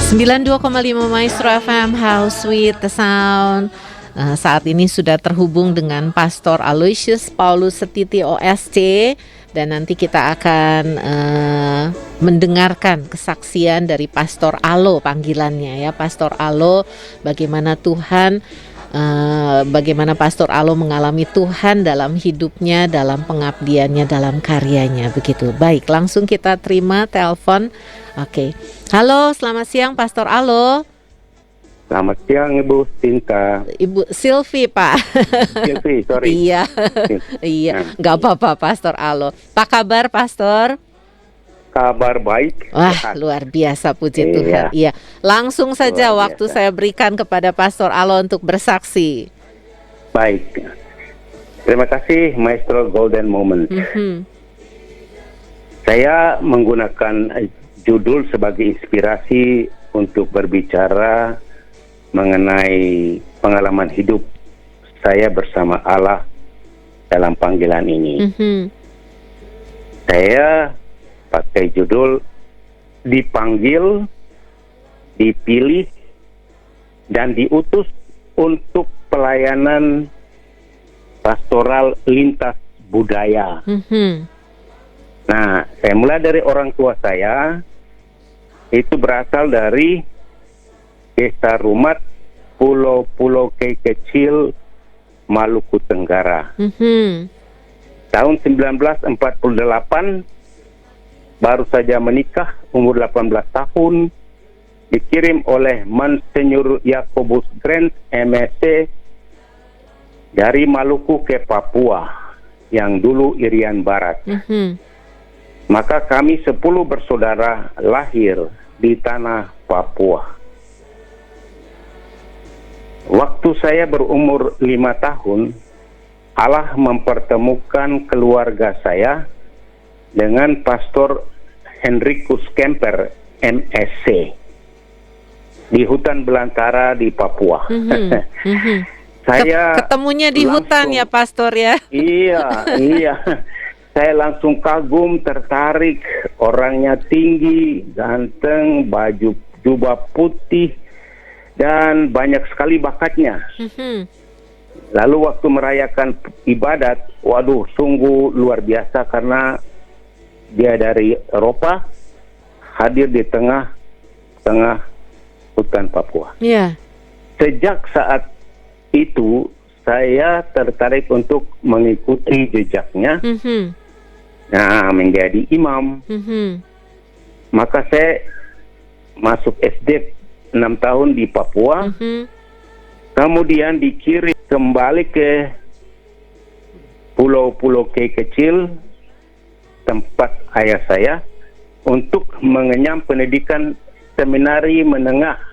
92,5 Maestro FM House with the Sound. Saat ini sudah terhubung dengan Pastor Aloysius Paulus Setiti OSC, dan nanti kita akan mendengarkan kesaksian dari Pastor Alo, panggilannya ya, Pastor Alo, bagaimana Tuhan, bagaimana Pastor Alo mengalami Tuhan dalam hidupnya, dalam pengabdiannya, dalam karyanya, begitu. Baik, langsung kita terima telepon. Oke. Halo, selamat siang Pastor Alo. Selamat siang Ibu Sinta. Ibu Silvi, Pak. Silvi, sorry. Iya. Iya, nggak apa-apa Pastor Alo. Apa kabar Pastor? Kabar baik. Wah, luar biasa, puji Tuhan. Iya. Langsung saja waktu saya berikan kepada Pastor Alo untuk bersaksi. Baik. Terima kasih Maestro Golden Moment. Saya menggunakan judul sebagai inspirasi untuk berbicara mengenai pengalaman hidup saya bersama Allah dalam panggilan ini. Saya pakai judul dipanggil, dipilih, dan diutus untuk pelayanan pastoral lintas budaya. Nah, saya mulai dari orang tua saya, itu berasal dari Desa Rumat, Pulau-Pulau Kecil, Maluku Tenggara. Tahun 1948 baru saja menikah, umur 18 tahun, dikirim oleh Monsignor Yakobus Grant, MSc, dari Maluku ke Papua, yang dulu Irian Barat. Maka kami 10 bersaudara lahir di tanah Papua. Waktu saya berumur 5 tahun, Allah mempertemukan keluarga saya dengan Pastor Henricus Kemper, MSc, di hutan belantara di Papua. Saya ketemunya di hutan ya Pastor ya? Iya. Saya langsung kagum, tertarik. Orangnya tinggi, ganteng, baju jubah putih, dan banyak sekali bakatnya. Lalu waktu merayakan ibadat, waduh, sungguh luar biasa karena dia dari Eropa, hadir di tengah hutan Papua. Sejak saat itu, saya tertarik untuk mengikuti jejaknya. Nah, menjadi imam. Maka saya masuk SD 6 tahun di Papua. Kemudian dikirim kembali ke Pulau-Pulau Kecil, tempat ayah saya, untuk mengenyam pendidikan seminari menengah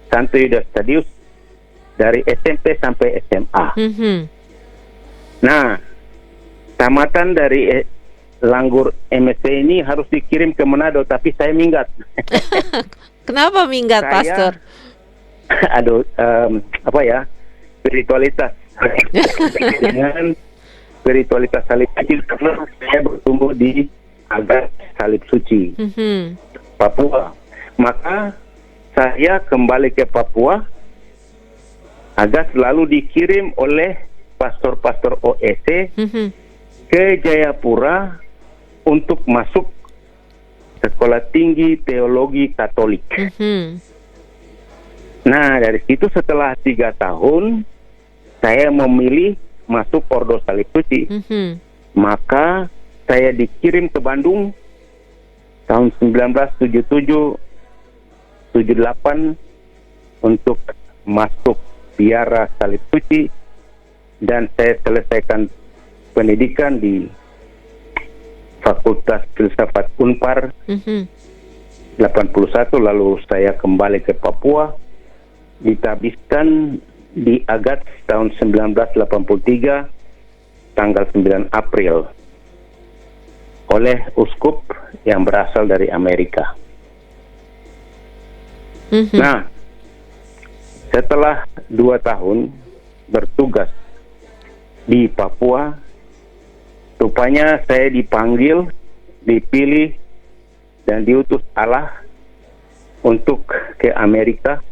Santo Yudas Tadius dari SMP sampai SMA. Nah, tamatan dari Langgur MSc ini harus dikirim ke Manado, tapi saya minggat. Kenapa minggat, Pastor? Spiritualitas. Dengan spiritualitas salib suci, karena saya bertumbuh di Agas Salib Suci, Papua. Maka saya kembali ke Papua, Agas lalu dikirim oleh pastor-pastor OSC ke Jayapura untuk masuk Sekolah Tinggi Teologi Katolik. Nah, dari situ setelah 3 tahun, saya memilih masuk Ordo Salib Suci. Maka saya dikirim ke Bandung tahun 1977-78 untuk masuk Biara Salib Suci, dan saya selesaikan pendidikan di Fakultas Filsafat Unpar 81, lalu saya kembali ke Papua, ditabiskan di Agats tahun 1983 tanggal 9 April oleh uskup yang berasal dari Amerika. Nah, setelah 2 tahun bertugas di Papua, rupanya saya dipanggil, dipilih, dan diutus Allah untuk ke Amerika.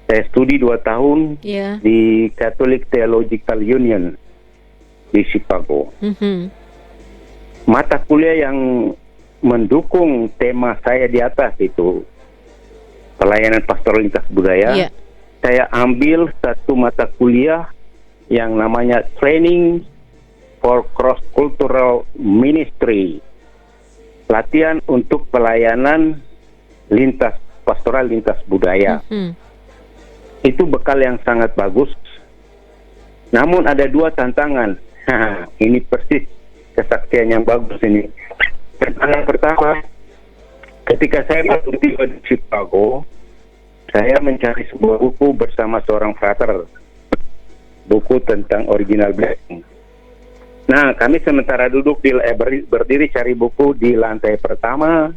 Saya studi 2 tahun Ya. di Catholic Theological Union di Chicago. Mata kuliah yang mendukung tema saya di atas itu pelayanan pastoral lintas budaya. Ya. Saya ambil satu mata kuliah yang namanya Training for Cross Cultural Ministry, latihan untuk pelayanan pastoral lintas budaya. Itu bekal yang sangat bagus. Namun ada 2 tantangan. Ini persis kesaksian yang bagus ini. Tantangan pertama, ketika saya baru tiba di Chicago, saya mencari sebuah buku bersama seorang frater, buku tentang original blessing. Nah, kami sementara duduk berdiri cari buku di lantai pertama,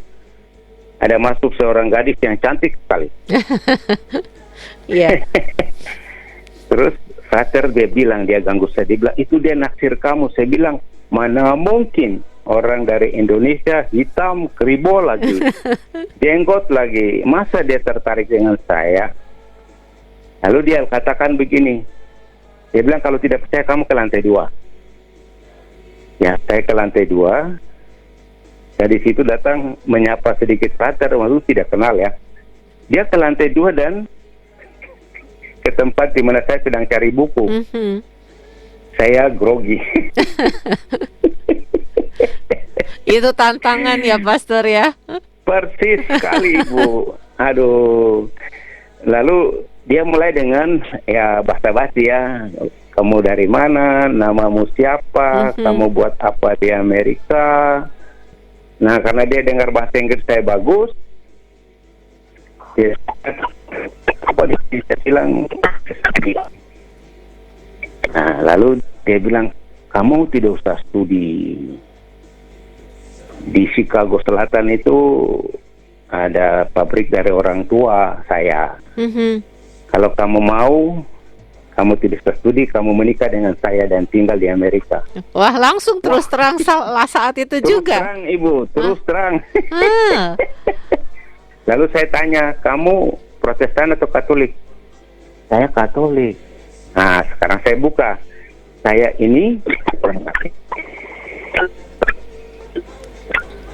ada masuk seorang gadis yang cantik sekali. Iya. Terus frater dia bilang, dia ganggu saya, dia bilang, itu dia naksir kamu. Saya bilang, mana mungkin, orang dari Indonesia, hitam, kribo lagi, jenggot lagi, masa dia tertarik dengan saya? Lalu dia katakan begini, dia bilang, kalau tidak percaya kamu ke lantai 2. Ya, saya ke lantai 2. Dari situ datang menyapa sedikit frater, lalu tidak kenal ya. Dia ke lantai 2 dan ke tempat di mana saya sedang cari buku. Saya grogi. Itu tantangan ya, Pastor ya. Persis sekali, Ibu. Aduh. Lalu dia mulai dengan ya basa-basi ya. Kamu dari mana? Namamu siapa? Kamu buat apa di Amerika? Nah, karena dia dengar bahasa Inggris saya bagus, dia bilang. Nah, lalu dia bilang, kamu tidak usah studi. Di Chicago Selatan itu ada pabrik dari orang tua saya. Kalau kamu mau, kamu tidak usah studi, kamu menikah dengan saya dan tinggal di Amerika. Wah, langsung terus terang saat itu terus juga. Terus terang, Ibu, terus terang. Ah. Lalu saya tanya, kamu Protestan atau Katolik? Saya Katolik. Nah, sekarang saya buka. Saya ini.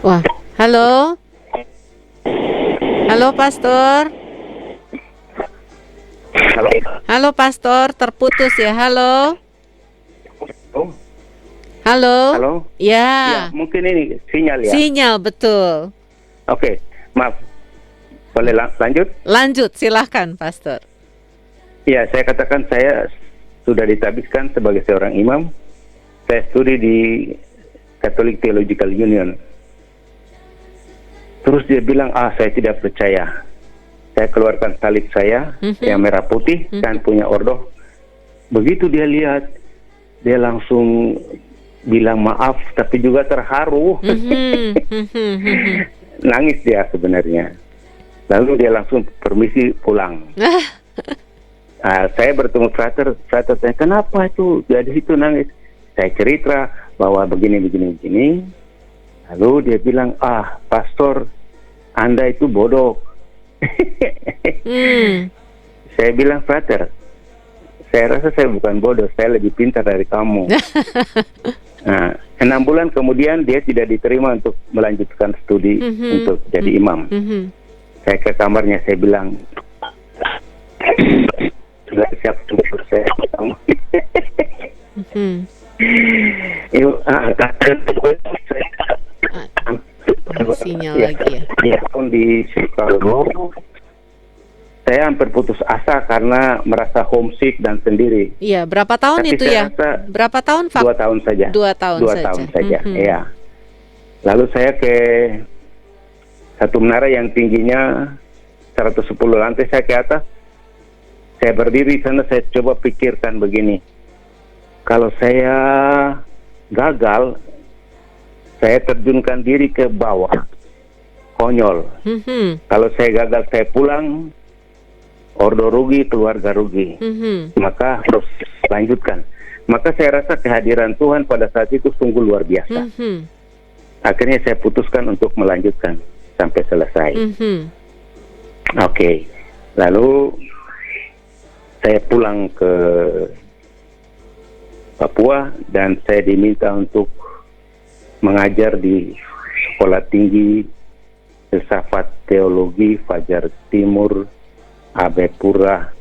Wah, halo. Halo, Pastor. Halo. Halo, Pastor, terputus ya. Halo. Halo. Halo. Ya. Ya, mungkin ini sinyal ya. Sinyal, betul. Oke, maaf. Boleh lanjut? Lanjut, silahkan, Pastor. Ya, saya katakan saya sudah ditabiskan sebagai seorang imam. Saya studi di Catholic Theological Union. Terus dia bilang, saya tidak percaya. Saya keluarkan salib saya, yang merah putih, dan punya ordo. Begitu dia lihat, dia langsung bilang maaf, tapi juga terharu. Nangis dia sebenarnya. Lalu dia langsung permisi pulang. Saya bertemu frater saya, kenapa itu? Dia di situ nangis. Saya cerita bahwa begini. Lalu dia bilang, pastor, Anda itu bodoh. Saya bilang, frater, saya rasa saya bukan bodoh, saya lebih pintar dari kamu. 6 bulan kemudian dia tidak diterima untuk melanjutkan studi untuk jadi imam. Saya ke kamarnya, saya bilang, sudah siap untuk saya ketemu. Sinyal lagi ya. Iya, di Chicago. Saya hampir putus asa karena merasa homesick dan sendiri. Iya, berapa tahun Tapi itu ya? Berapa tahun, Pak? 2 tahun saja. 2 tahun saja. Iya. Lalu saya ke satu menara yang tingginya 110 lantai, saya ke atas. Saya berdiri di sana, saya coba pikirkan begini. Kalau saya gagal, saya terjunkan diri ke bawah. Konyol. Kalau saya gagal, saya pulang. Ordo rugi, keluarga rugi. Maka harus lanjutkan. Maka saya rasa kehadiran Tuhan pada saat itu sungguh luar biasa. Akhirnya saya putuskan untuk melanjutkan sampai selesai. Oke. Lalu saya pulang ke Papua dan saya diminta untuk mengajar di Sekolah Tinggi Filsafat Teologi Fajar Timur, Abepura,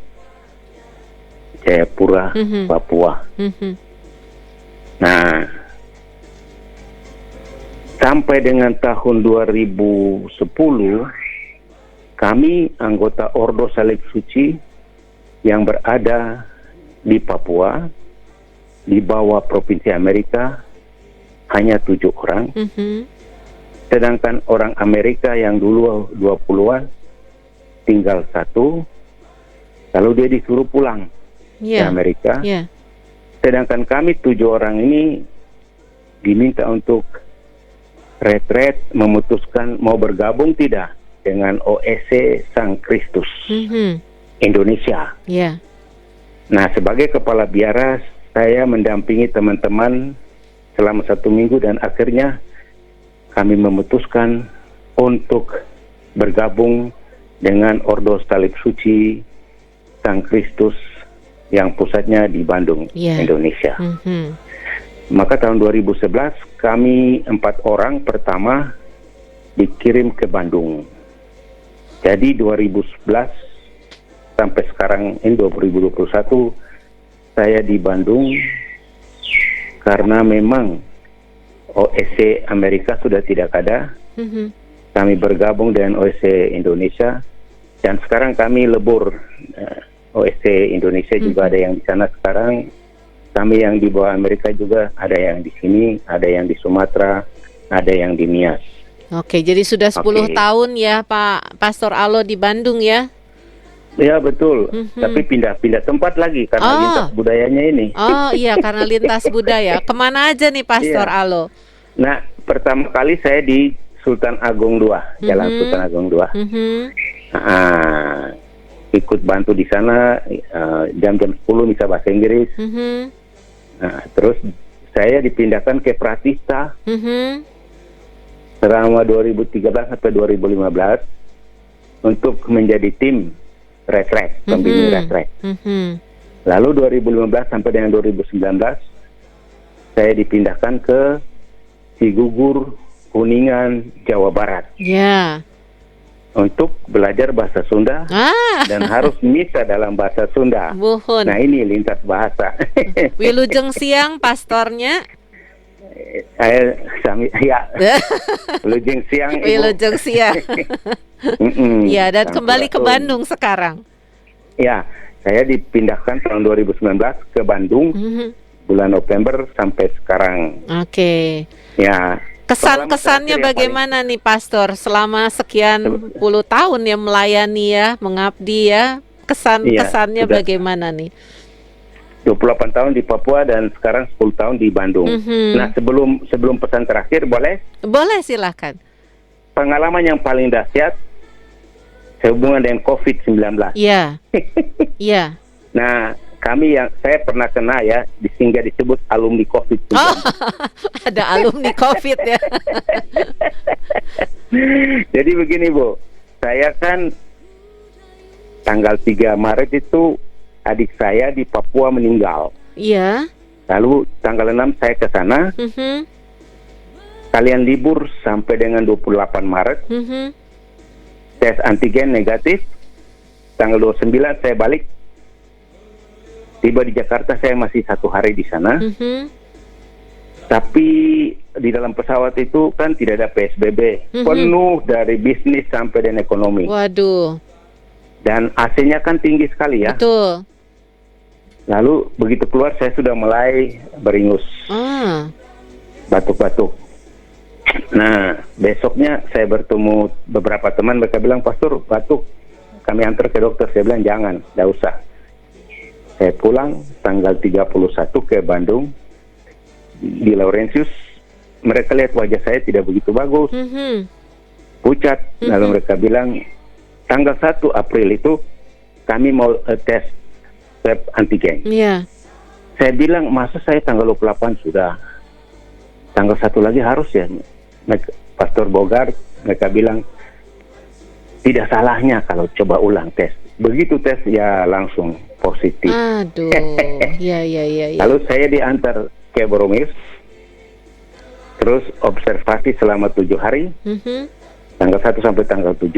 Jayapura, Papua. Nah, sampai dengan tahun 2010, kami anggota Ordo Salib Suci yang berada di Papua, di bawah Provinsi Amerika, hanya 7 orang. Sedangkan orang Amerika yang dulu 20-an, tinggal 1, lalu dia disuruh pulang ke Amerika. Sedangkan kami 7 orang ini diminta untuk retret, memutuskan mau bergabung tidak dengan OSC Sang Kristus Indonesia. Nah, sebagai kepala biara, saya mendampingi teman-teman selama 1 minggu dan akhirnya kami memutuskan untuk bergabung dengan Ordo Salib Suci Sang Kristus yang pusatnya di Bandung, Indonesia. Maka tahun 2011 kami 4 orang pertama dikirim ke Bandung. Jadi 2011 sampai sekarang ini 2021 saya di Bandung karena memang OSC Amerika sudah tidak ada. Kami bergabung dengan OSC Indonesia dan sekarang kami lebur. OSC Indonesia juga ada yang di sana sekarang. Kami yang di bawah Amerika juga ada yang di sini, ada yang di Sumatera, ada yang di Nias. Oke, jadi sudah 10 tahun ya Pak Pastor Alo di Bandung ya? Ya betul, tapi pindah-pindah tempat lagi karena lintas budayanya ini. Oh iya, karena lintas budaya. Kemana aja nih Pastor Alo? Nah, pertama kali saya di Sultan Agung II, Jalan Sultan Agung II. Ikut bantu di sana, jam-jam 10 bisa bahasa Inggris. Nah, terus saya dipindahkan ke Pratista selama 2013 sampai 2015 untuk menjadi tim retret, pembimbing retret. Lalu 2015 sampai dengan 2019 saya dipindahkan ke Cigugur, Kuningan, Jawa Barat. Untuk belajar bahasa Sunda dan harus misa dalam bahasa Sunda. Nah, ini lintas bahasa. Wilujeng siang pastornya. Wilujeng siang. Wilujeng siang. Ya, dan kembali ke Bandung sekarang. Ya, saya dipindahkan tahun 2019 ke Bandung bulan November sampai sekarang. Oke. Ya. Kesan-kesannya bagaimana nih Pastor selama sekian puluh tahun ya melayani ya, mengabdi ya, kesannya bagaimana nih? 28 tahun di Papua dan sekarang 10 tahun di Bandung. Nah, sebelum pesan terakhir boleh? Boleh, silakan. Pengalaman yang paling dahsyat sehubungan dengan COVID-19. Iya. Iya. Nah, saya pernah kena ya, sehingga disebut alumni COVID. Ada alumni COVID ya. Jadi begini Bu, saya kan tanggal 3 Maret itu adik saya di Papua meninggal. Iya. Lalu tanggal 6 saya ke sana. Kalian libur sampai dengan 28 Maret. Tes antigen negatif. Tanggal 29 saya balik. Tiba di Jakarta, saya masih 1 hari di sana. Tapi di dalam pesawat itu kan tidak ada PSBB. Penuh dari bisnis sampai dan ekonomi. Waduh. Dan AC-nya kan tinggi sekali ya. Betul. Lalu begitu keluar saya sudah mulai beringus. Batuk-batuk. Nah, besoknya saya bertemu beberapa teman, mereka bilang, "Pastor, batuk. Kami antar ke dokter." Saya bilang, "Jangan, tidak usah." Saya pulang tanggal 31 ke Bandung di Laurentius. Mereka lihat wajah saya tidak begitu bagus, pucat. Lalu mereka bilang tanggal 1 April itu kami mau tes swab antigen. Saya bilang, masa saya tanggal 28 sudah, tanggal 1 lagi harus ya. Pastor Bogart, mereka bilang tidak salahnya kalau coba ulang tes. Begitu tes ya langsung positif. Aduh, ya. Lalu saya diantar ke Boromis, terus observasi selama 7 hari, tanggal 1 sampai tanggal 7.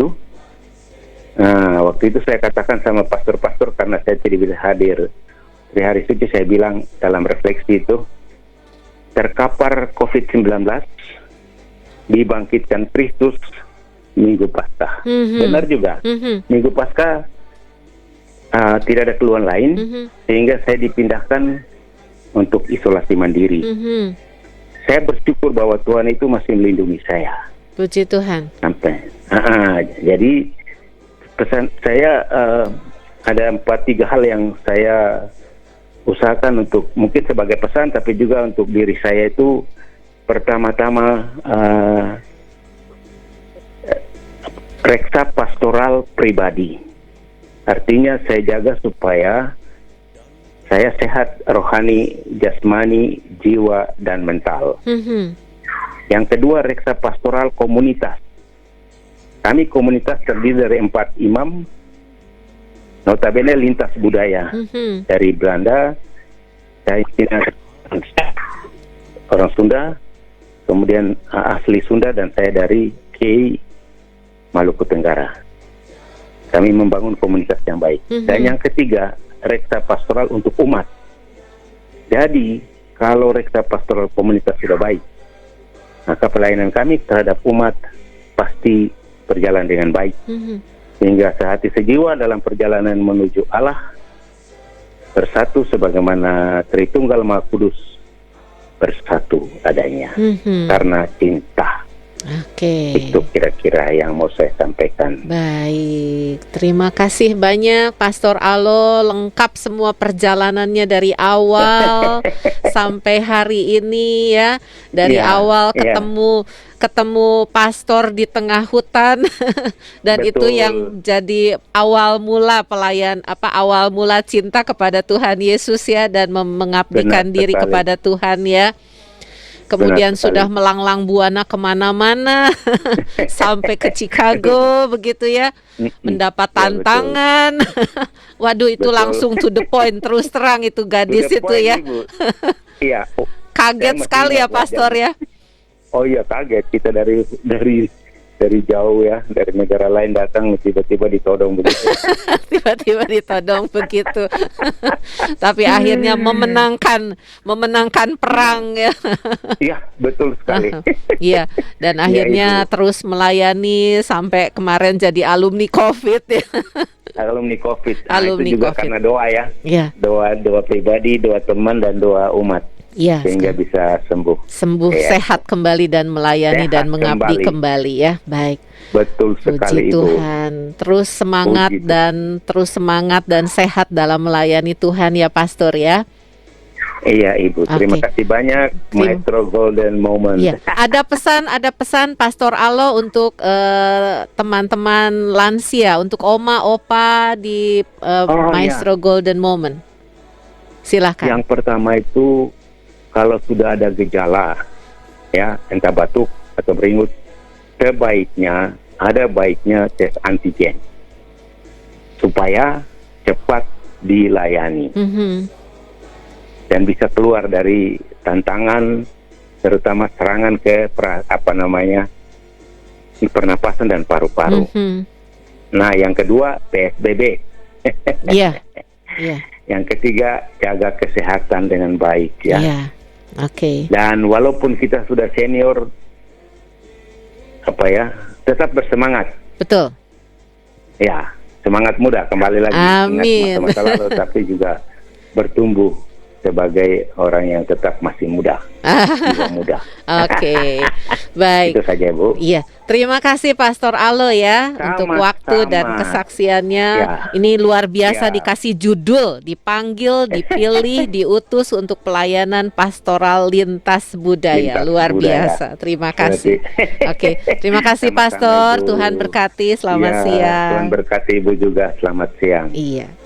Nah, waktu itu saya katakan sama pastor-pastor karena saya tidak bisa hadir di hari suci, saya bilang dalam refleksi itu, terkapar COVID-19, dibangkitkan Kristus Minggu Paskah. Benar juga. Minggu Paskah tidak ada keluhan lain, sehingga saya dipindahkan untuk isolasi mandiri. Saya bersyukur bahwa Tuhan itu masih melindungi saya. Puji Tuhan. Sampai. Jadi pesan saya ada 3 hal yang saya usahakan untuk mungkin sebagai pesan, tapi juga untuk diri saya itu pertama-tama reksa pastoral pribadi. Artinya saya jaga supaya saya sehat rohani, jasmani, jiwa, dan mental. Yang kedua, reksa pastoral komunitas. Kami komunitas terdiri dari 4 imam, notabene lintas budaya. Dari Belanda, saya orang Sunda, kemudian asli Sunda, dan saya dari KI Maluku Tenggara. Kami membangun komunitas yang baik. Dan yang ketiga, reksa pastoral untuk umat. Jadi, kalau reksa pastoral komunitas sudah baik, maka pelayanan kami terhadap umat pasti berjalan dengan baik. Sehingga sehati sejiwa dalam perjalanan menuju Allah, bersatu sebagaimana Tritunggal Maha Kudus bersatu adanya. Karena cinta. Oke. Itu kira-kira yang mau saya sampaikan. Baik, terima kasih banyak Pastor Alo, lengkap semua perjalanannya dari awal sampai hari ini ya. Dari awal ketemu pastor di tengah hutan dan Betul. itu yang jadi awal mula awal mula cinta kepada Tuhan Yesus ya, dan mengabdikan diri kepada Tuhan ya. Kemudian sudah melanglang buana kemana-mana sampai ke Chicago begitu ya, mendapat tantangan. Waduh, itu langsung to the point, terus terang itu gadis itu ya. Iya. Kaget sekali ya Pastor ya. Oh iya, kaget, kita dari jauh ya, dari negara lain datang tiba-tiba ditodong begitu. Tiba-tiba ditodong begitu. Tapi akhirnya memenangkan perang ya. Iya, betul sekali. Iya, dan akhirnya terus melayani sampai kemarin jadi alumni COVID ya. Alumni COVID. Alumni itu juga COVID. karena doa ya. Iya. Doa pribadi, doa teman, dan doa umat. Ya, sehingga bisa sembuh ya. Sehat kembali dan melayani Sehat dan mengabdi kembali ya. Baik. Betul sekali. Puji Tuhan. Terus semangat dan sehat dalam melayani Tuhan ya Pastor ya. Iya Ibu, terima kasih banyak. Maestro Golden Moment. Ya. Ada pesan Pastor Alo untuk teman-teman lansia, untuk oma opa di Maestro Golden Moment. Silakan. Yang pertama itu, kalau sudah ada gejala, ya, entah batuk atau beringut, ada baiknya tes antigen supaya cepat dilayani dan bisa keluar dari tantangan, terutama serangan ke pernapasan dan paru-paru. Nah, yang kedua PSBB. Iya. Yang ketiga, jaga kesehatan dengan baik ya. Iya. Oke. Dan walaupun kita sudah senior, tetap bersemangat. Betul. Ya, semangat muda kembali lagi. Amin. Ingat masa lalu, tapi juga bertumbuh sebagai orang yang tetap masih muda, jiwa muda. Oke, baik. Itu saja Bu. Iya, terima kasih Pastor Alo ya untuk waktu dan kesaksiannya. Ya. Ini luar biasa dikasih judul, dipanggil, dipilih, diutus untuk pelayanan pastoral lintas budaya. Luar biasa. Terima kasih. Oke, terima kasih Pastor. Tuhan berkati. Selamat siang. Tuhan berkati Ibu juga. Selamat siang. Iya.